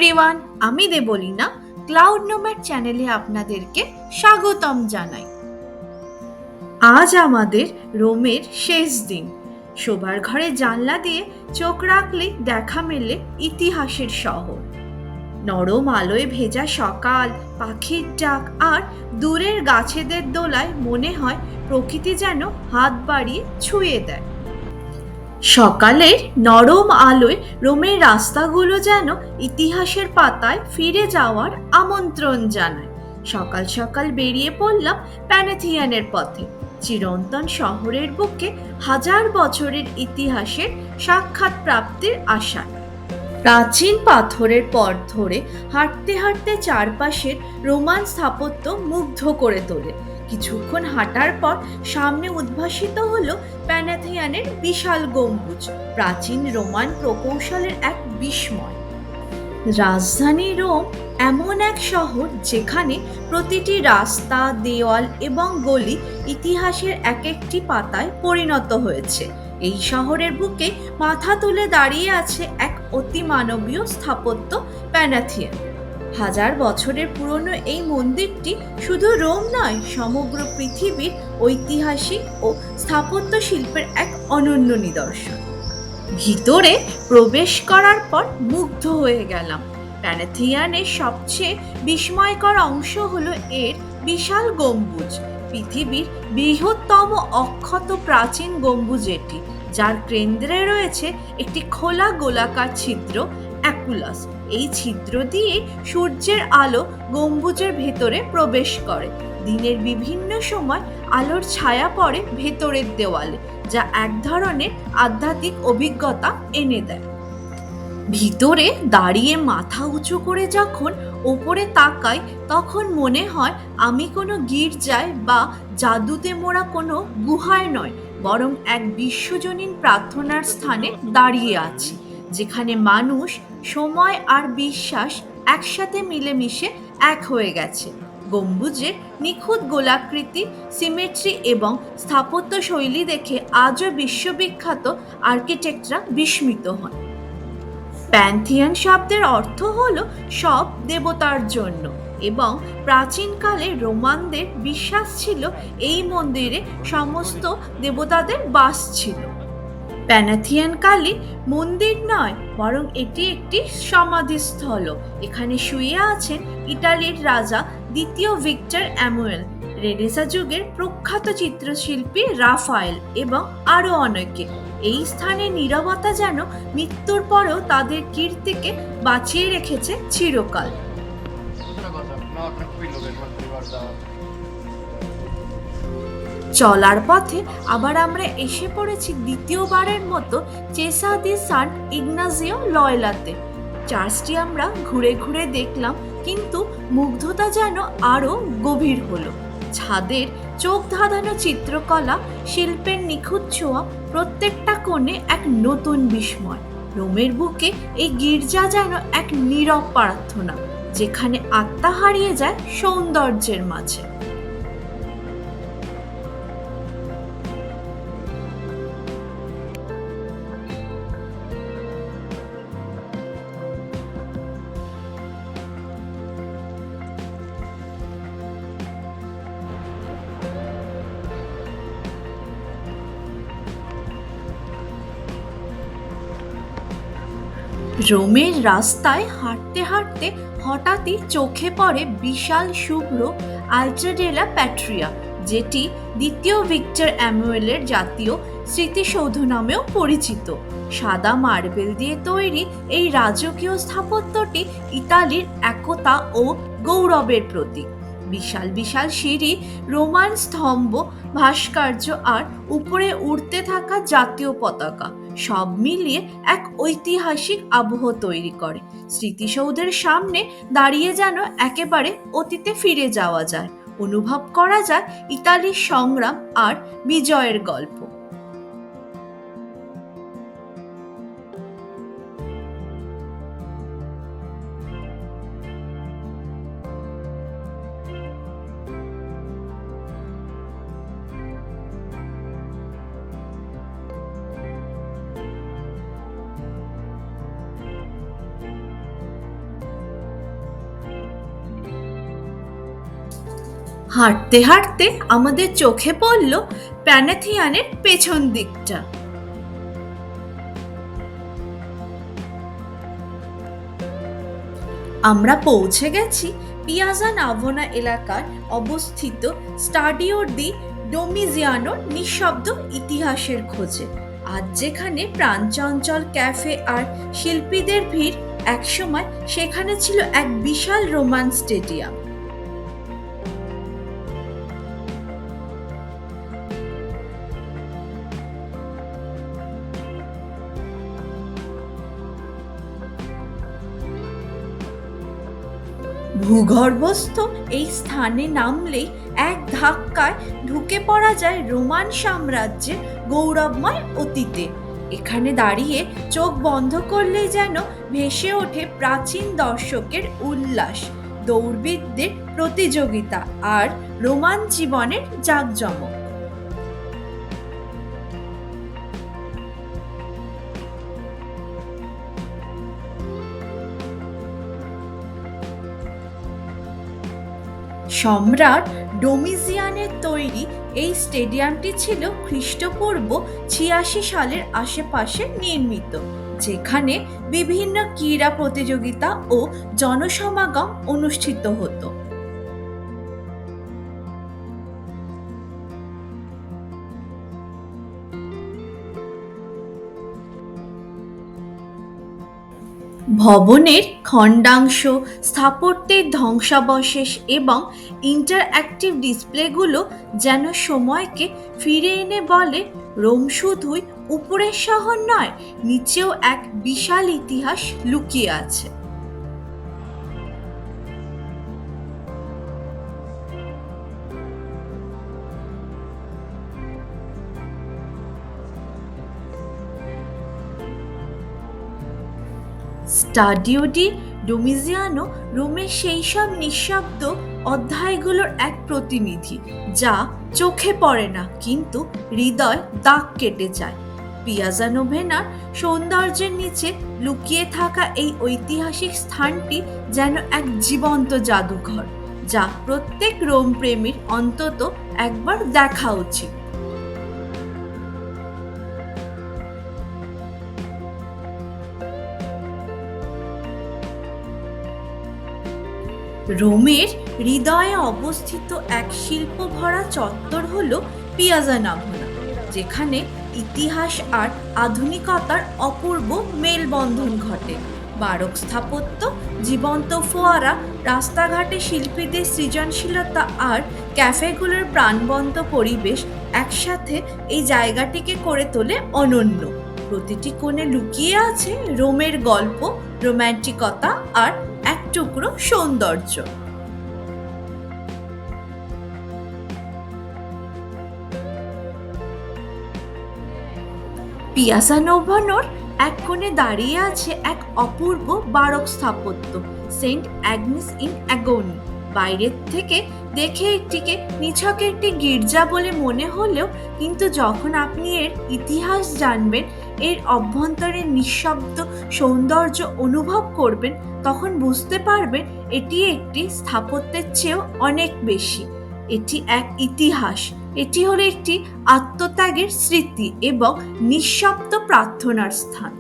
Everyone, আমি Debolina cloud nomad চ্যানেলে আপনাদেরকে স্বাগতম জানাই। আজ আমাদের রোমের শেষ দিন। শোবার ঘরে জানলা দিয়ে চোখ রাখলেই দেখা মেলে ইতিহাসের শহর। নরম আলোয় ভেজা সকাল, পাখির ডাক আর দূরের গাছেদের দোলায় মনে হয় প্রকৃতি যেন হাত বাড়িয়ে ছুঁয়ে দেয়। সকালের নরম আলোয় রোমের রাস্তাগুলো যেন ইতিহাসের পাতায় ফিরে যাওয়ার আমন্ত্রণ জানায়। সকাল সকাল বেরিয়ে পড়লাম প্যানাথিয়ানের পথে, চিরন্তন শহরের বুকে হাজার বছরের ইতিহাসের সাক্ষাৎ প্রাপ্তির আশায়। প্রাচীন পাথরের পথ ধরে হাঁটতে হাঁটতে চারপাশের রোমান স্থাপত্য মুগ্ধ করে তোলে। কিছুক্ষণ হাঁটার পর সামনে উদ্ভাসিত হলো প্যানাথিয়ানের বিশাল গম্বুজ, প্রাচীন রোমান প্রকৌশলের এক বিস্ময়। রাজধানী রোম এমন এক শহর যেখানে প্রতিটি রাস্তা, দেওয়াল এবং গলি ইতিহাসের এক একটি পাতায় পরিণত হয়েছে। এই শহরের বুকে মাথা তুলে দাঁড়িয়ে আছে এক অতিমানবীয় স্থাপত্য, প্যানাথিয়ান। হাজার বছরের পুরনো এই মন্দিরটি শুধু রোম নয়, সমগ্র পৃথিবীর ঐতিহাসিক ও স্থাপত্য শিল্পের এক অনন্য নিদর্শন। ভিতরে প্রবেশ করার পর মুগ্ধ হয়ে গেলাম। প্যানাথিয়ানের সবচেয়ে বিস্ময়কর অংশ হলো এর বিশাল গম্বুজ, পৃথিবীর বৃহত্তম অক্ষত প্রাচীন গম্বুজ এটি, যার কেন্দ্রে রয়েছে একটি খোলা গোলাকার ছিদ্র, অ্যাকুলাস। এই ছিদ্র দিয়ে সূর্যের আলো গম্বুজের ভেতরে প্রবেশ করে। দিনের বিভিন্ন সময় আলোর ছায়া পড়ে ভেতরের দেওয়ালে, যা এক ধরনের আধ্যাত্মিক অভিজ্ঞতা এনে দেয়। ভিতরে দাঁড়িয়ে মাথা উঁচু করে যখন ওপরে তাকাই, তখন মনে হয় আমি কোনো গির্জায় বা জাদুতে মোড়া কোনো গুহায় নয়, বরং এক বিশ্বজনীন প্রার্থনার স্থানে দাঁড়িয়ে আছি, যেখানে মানুষ, সময় আর বিশ্বাস একসাথে মিলেমিশে এক হয়ে গেছে। গম্বুজের নিখুঁত গোলাকৃতি, সিমেট্রি এবং স্থাপত্য শৈলী দেখে আজও বিশ্ববিখ্যাত আর্কিটেক্টরা বিস্মিত হন। প্যান্থিয়ন শব্দের অর্থ হলো সব দেবতার জন্য, এবং প্রাচীনকালে রোমানদের বিশ্বাস ছিল এই মন্দিরে সমস্ত দেবতাদের বাস ছিল। প্যানাথিয়ান কালী মন্দির নয়, বরং এটি একটি সমাধিস্থল। এখানে শুয়ে আছেন ইটালির রাজা দ্বিতীয় ভিক্টর এমুয়েল, রেনেসাঁ যুগের প্রখ্যাত চিত্রশিল্পী রাফায়েল এবং আরও অনেকে। এই স্থানে নীরবতা যেন মৃত্যুর পরেও তাদের কীর্তিকে বাঁচিয়ে রেখেছে চিরকাল। চলার পথে আবার আমরা এসে পড়েছি দ্বিতীয়বারের মতো চেসা দি সান্ট ইগনাজিও লয়লাতে। চার্চটি আমরা ঘুরে ঘুরে দেখলাম, কিন্তু মুগ্ধতা যেন আরও গভীর হলো। ছাদের চোখ ধাঁধানো চিত্রকলা, শিল্পের নিখুঁত ছোঁয়া, প্রত্যেকটা কোণে এক নতুন বিস্ময়। রোমের বুকে এই গির্জা যেন এক নীরব প্রার্থনা, যেখানে আত্মা হারিয়ে যায় সৌন্দর্যের মাঝে। রোমের রাস্তায় হাঁটতে হাঁটতে হঠাৎই চোখে পড়ে বিশাল শুভ্র আলটা ডেলা প্যাট্রিয়া, যেটি দ্বিতীয় ভিক্টর এমুয়েলের জাতীয় স্মৃতিসৌধ নামেও পরিচিত। সাদা মার্বেল দিয়ে তৈরি এই রাজকীয় স্থাপত্যটি ইতালির একতা ও গৌরবের প্রতীক। বিশাল বিশাল সিঁড়ি, রোমান স্তম্ভ, ভাস্কর্য আর উপরে উড়তে থাকা জাতীয় পতাকা সব মিলিয়ে এক ঐতিহাসিক আবহ তৈরি করে। স্মৃতিসৌধের সামনে দাঁড়িয়ে যেন একেবারে অতীতে ফিরে যাওয়া যায়, অনুভব করা যায় ইতালির সংগ্রাম আর বিজয়ের গল্প। হাঁটতে হাঁটতে আমাদের চোখে পড়ল প্যানাথিয়ানের পেছন দিকটা। আমরা পৌঁছে গেছি পিয়াজা নাভোনা এলাকার অবস্থিত স্টাডিও ডি ডোমিজিয়ানোর নিঃশব্দ ইতিহাসের খোঁজে। আজ যেখানে প্রাণচঞ্চল ক্যাফে আর শিল্পীদের ভিড়, একসময় সেখানে ছিল এক বিশাল রোমান স্টেডিয়াম। ভূগর্ভস্থ এই স্থানে নামলেই এক ধাক্কায় ঢুকে পড়া যায় রোমান সাম্রাজ্যের গৌরবময় অতীতে। এখানে দাঁড়িয়ে চোখ বন্ধ করলেই যেন ভেসে ওঠে প্রাচীন দর্শকের উল্লাস, দৌড়বিদদের প্রতিযোগিতা আর রোমান জীবনের জাঁকজমক। সম্রাট ডোমিজিয়ানের তৈরি এই স্টেডিয়ামটি ছিল খ্রিস্টপূর্ব ৮৬ সালের আশেপাশে নির্মিত, যেখানে বিভিন্ন ক্রীড়া প্রতিযোগিতা ও জনসমাগম অনুষ্ঠিত হতো। ভবনের খণ্ডাংশ, স্থাপত্যের ধ্বংসাবশেষ এবং ইন্টারঅ্যাক্টিভ ডিসপ্লেগুলো যেন সময়কে ফিরে এনে বলে, রোম শুধুই উপরের শহর নয়, নিচেও এক বিশাল ইতিহাস লুকিয়ে আছে। স্টাডিও ডি ডোমিজিয়ানো রোমের সেই সব নিঃশব্দ অধ্যায়গুলোর এক প্রতিনিধি, যা চোখে পড়ে না কিন্তু হৃদয় দাগ কেটে যায়। পিয়াজা নোভেনার সৌন্দর্যের নিচে লুকিয়ে থাকা এই ঐতিহাসিক স্থানটি যেন এক জীবন্ত জাদুঘর, যা প্রত্যেক রোম প্রেমীর অন্তত একবার দেখা উচিত। রোমের হৃদয়ে অবস্থিত এক শিল্প ভরা চত্বর হল পিয়াজা নাভোনা, যেখানে ইতিহাস আর আধুনিকতার অপূর্ব মেলবন্ধন ঘটে। বারোক স্থাপত্য, জীবন্ত ফোয়ারা, রাস্তাঘাটে শিল্পীদের সৃজনশীলতা আর ক্যাফেগুলোর প্রাণবন্ত পরিবেশ একসাথে এই জায়গাটিকে করে তোলে অনন্য। প্রতিটি কোণে লুকিয়ে আছে রোমের গল্প, রোম্যান্টিকতা আর এক টুকরো সৌন্দর্য। পিয়াজা নোভোনার এক কোণে দাঁড়িয়ে আছে এক অপূর্ব বারোক স্থাপত্য, সেন্ট অ্যাগনেস ইন অ্যাগোনি। বাইরের থেকে দেখে এটিকে নিছক একটি গির্জা বলে মনে হলেও কিন্তু যখন আপনি এর ইতিহাস জানবেন, এর অভ্যন্তরের নিঃশব্দ সৌন্দর্য অনুভব করবেন, তখন বুঝতে পারবেন এটি একটি স্থাপত্যের চেয়েও অনেক বেশি। এটি এক ইতিহাস, এটি হলো একটি আত্মত্যাগের স্মৃতি এবং নিঃশব্দ প্রার্থনার স্থান।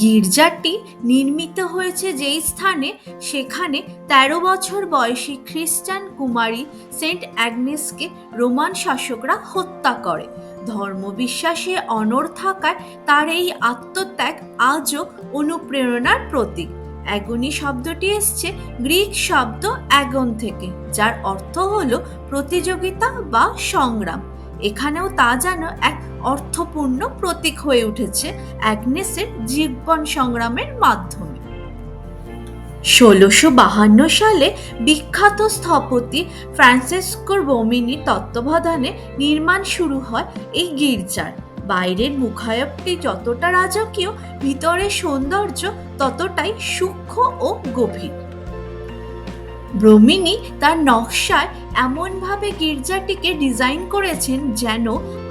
গির্জাটি নির্মিত হয়েছে যেই স্থানে, সেখানে ১৩ বছর বয়সী খ্রিস্টান কুমারী সেন্ট অ্যাগনেসকে রোমান শাসকরা হত্যা করে। ধর্মবিশ্বাসে অনড় থাকায় তার এই আত্মত্যাগ আজও অনুপ্রেরণার প্রতীক। অ্যাগনি শব্দটি এসছে গ্রিক শব্দ অ্যাগন থেকে, যার অর্থ হলো প্রতিযোগিতা বা সংগ্রাম। এখানেও তা যেন এক অর্থপূর্ণ প্রতীক হয়ে উঠেছে অ্যাগনেসের জীবন সংগ্রামের মাধ্যমে। ১৬৫২ সালে বিখ্যাত স্থপতি ফ্রান্সেসকো বোমিনির তত্ত্বাবধানে নির্মাণ শুরু হয় এই গির্জার। বাইরের মুখায়বটি যতটা রাজকীয়, ভিতরের সৌন্দর্য ততটাই সূক্ষ্ম ও গভীর। বোমিনি তার নকশায় এমনভাবে গির্জাটিকে ডিজাইন করেছেন যেন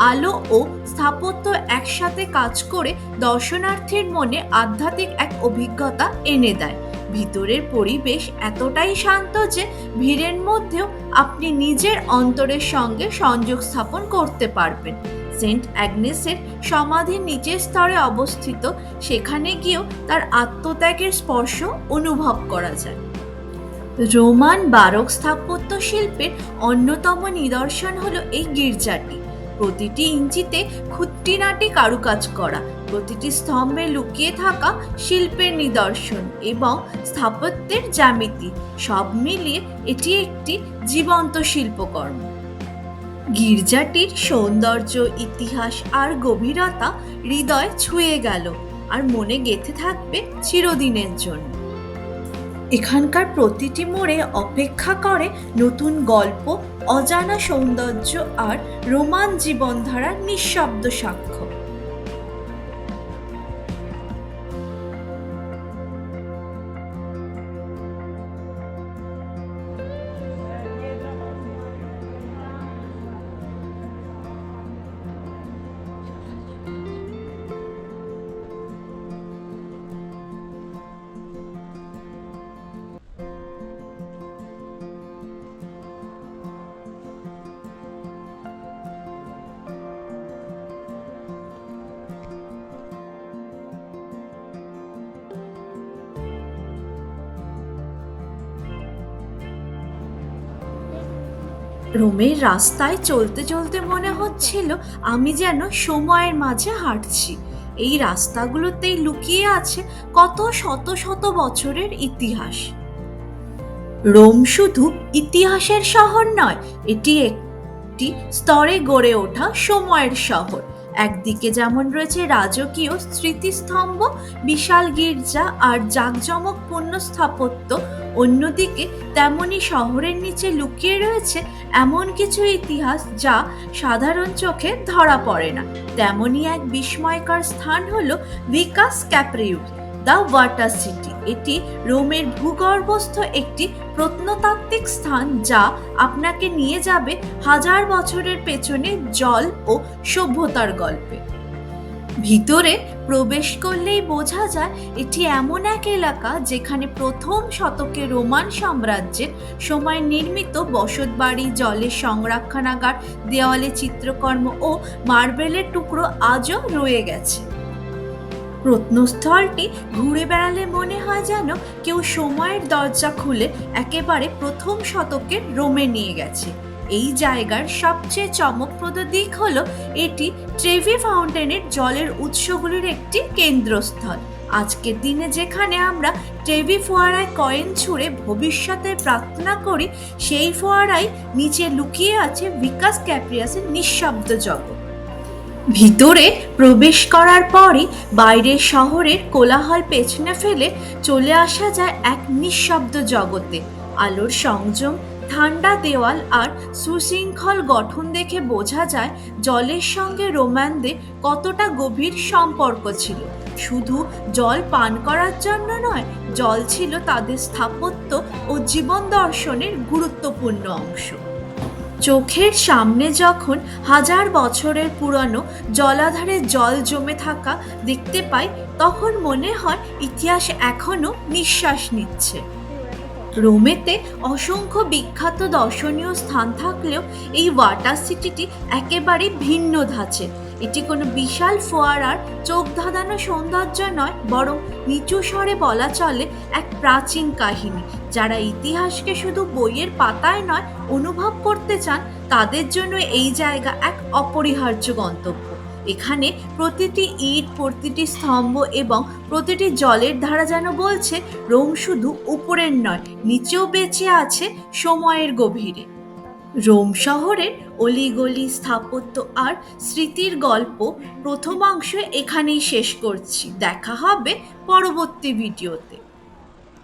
আলো ও স্থাপত্য একসাথে কাজ করে দর্শনার্থীর মনে আধ্যাত্মিক এক অভিজ্ঞতা এনে দেয়। ভিতরের পরিবেশ এতটাই শান্ত যে ভিড়ের মধ্যেও আপনি নিজের অন্তরের সঙ্গে সংযোগ স্থাপন করতে পারবেন। সেন্ট অ্যাগনেসের সমাধির নিচের স্তরে অবস্থিত, সেখানে গিয়েও তার আত্মত্যাগের স্পর্শ অনুভব করা যায়। রোমান বারোক স্থাপত্য শিল্পের অন্যতম নিদর্শন হলো এই গির্জাটি। প্রতিটি ইঞ্চিতে খুঁটিনাটি কারুকাজ করা, প্রতিটি স্তম্ভে লুকিয়ে থাকা শিল্পের নিদর্শন এবং স্থাপত্যের জ্যামিতি, সব মিলিয়ে এটি একটি জীবন্ত শিল্পকর্ম। গির্জাটির সৌন্দর্য, ইতিহাস আর গভীরতা হৃদয় ছুঁয়ে গেল আর মনে গেঁথে থাকবে চিরদিনের জন্য। এখানকার প্রতিটি মোড়ে অপেক্ষা করে নতুন গল্প, অজানা সৌন্দর্য আর রোমান জীবনধারার নিঃশব্দ সাক্ষ্য। রোমের রাস্তায় চলতে চলতে মনে হচ্ছিল আমি যেন সময়ের মাঝে হাঁটছি। এই রাস্তাগুলোতেই লুকিয়ে আছে কত শত শত বছরের ইতিহাস। রোম শুধু ইতিহাসের শহর নয়, এটি একটি স্তরে গড়ে ওঠা সময়ের শহর। একদিকে যেমন রয়েছে রাজকীয় স্মৃতিস্তম্ভ, বিশাল গির্জা আর জাঁকজমকপূর্ণ স্থাপত্য, অন্যদিকে তেমনি শহরের নিচে লুকিয়ে রয়েছে এমন কিছু ইতিহাস যা সাধারণ চোখে ধরা পড়ে না। তেমনি এক বিস্ময়কর স্থান হলো ভিকাস ক্যাপ্রিউস, দ্য ওয়াটার সিটি। এটি রোমের ভূগর্ভস্থ একটি প্রত্নতাত্ত্বিক স্থান যা আপনাকে নিয়ে যাবে হাজার বছরের পেছনে জল ও সভ্যতার গল্পে। ভিতরে প্রবেশ করলেই বোঝা যায় এটি এমন এক এলাকা যেখানে প্রথম শতকে রোমান সাম্রাজ্যের সময় নির্মিত বসতবাড়ি, জলের সংরক্ষণাগার, দেওয়ালে চিত্রকর্ম ও মার্বেলের টুকরো আজও রয়ে গেছে। প্রত্নস্থলটি ঘুরে বেড়ালে মনে হয় যেন কেউ সময়ের দরজা খুলে একেবারে প্রথম শতকের রোমে নিয়ে গেছে। এই জায়গার সবচেয়ে চমকপ্রদ দিক হলো এটি ট্রেভি ফাউন্টেনের জলের উৎসগুলির একটি কেন্দ্রস্থল। আজকের দিনে যেখানে আমরা ট্রেভি ফোয়ারায় কয়েন ছুঁড়ে ভবিষ্যতের প্রার্থনা করি, সেই ফোয়ারায় নিচে লুকিয়ে আছে ভিকাস ক্যাপ্রিয়াসের নিঃশব্দ জগৎ। ভিতরে প্রবেশ করার পরই বাইরের শহরের কোলাহল পেছনে ফেলে চলে আসা যায় এক নিঃশব্দ জগতে। আলোর সংযম, ঠান্ডা দেওয়াল আর সুশৃঙ্খল গঠন দেখে বোঝা যায় জলের সঙ্গে রোমানদের কতটা গভীর সম্পর্ক ছিল। শুধু জল পান করার জন্য নয়, জল ছিল তাদের স্থাপত্য ও জীবন দর্শনের গুরুত্বপূর্ণ অংশ। চোখের সামনে যখন হাজার বছরের পুরানো জলাধারে জল জমে থাকা দেখতে পাই, তখন মনে হয় ইতিহাস এখনো নিঃশ্বাস নিচ্ছে। রোমেতে অসংখ্য বিখ্যাত দর্শনীয় স্থান থাকলেও এই ওয়াটার সিটিটি একেবারে ভিন্ন ধাঁচের। এটি কোনো বিশাল ফোয়ারার চোখ ধাঁধানো সৌন্দর্য নয়, বরং নিচু স্বরে বলা চলে এক প্রাচীন কাহিনী। যারা ইতিহাসকে শুধু বইয়ের পাতায় নয় অনুভব করতে চান, তাদের জন্য এই জায়গা এক অপরিহার্য গন্তব্য। এখানে প্রতিটি ইট, প্রতিটি স্তম্ভ এবং প্রতিটি জলের ধারা যেন বলছে রোম শুধু উপরের নয়, নিচেও বেঁচে আছে সময়ের গভীরে। রোম শহরের অলিগলি, স্থাপত্য আর স্মৃতির গল্প প্রথম অংশ এখানেই শেষ করছি। দেখা হবে পরবর্তী ভিডিওতে।